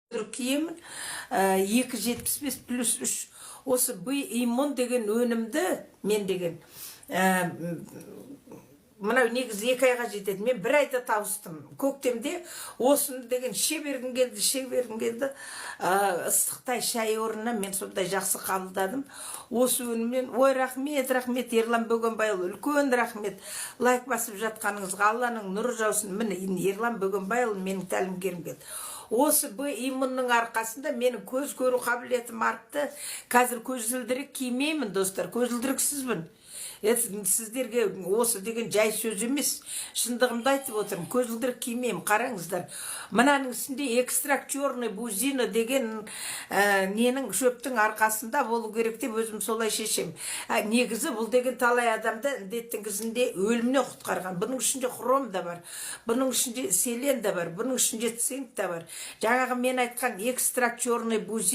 киемін 2,75+3 осы иммун деген өнімді мен деген мынау негізі 2 айға жетеді. Мен 1 айда тауыстым. Көктемде осыны деген ше бергім келді. Ыстықтай шай орнына мен сондай жақсы қабылдадым. Осы өніммен ой рахмет Ерлан Бөгенбайұлы, үлкен рахмет. Лайк басып жатқаныңызға Алланың нұры жаусын. Міне Ерлан Бөгенбайұлы менің тәлімгерім келді. Осы иммунның арқасында менің көз көру қабілетім артты. Қазір көзілдірік кимеймін, достар. Көзілдіріксізбін. Сіздерге осы деген жай сөз емес. Шындығымды айтып отырмын. Көзілдірік кимеймін. Қараңыздар. Мынаның үстінде экстракт черный бузина деген ненің шөптің арқасында болу керек деп өзім солай шешем. Негізі бұл деген талай адамды індеттің кезінде өлімнен құтқарған. Бұның ішінде хром да бар. Бұның ішінде селен да бар. Бұның ішінде цинк та бар. Жаңағы мен айтқан экстракт черный бузина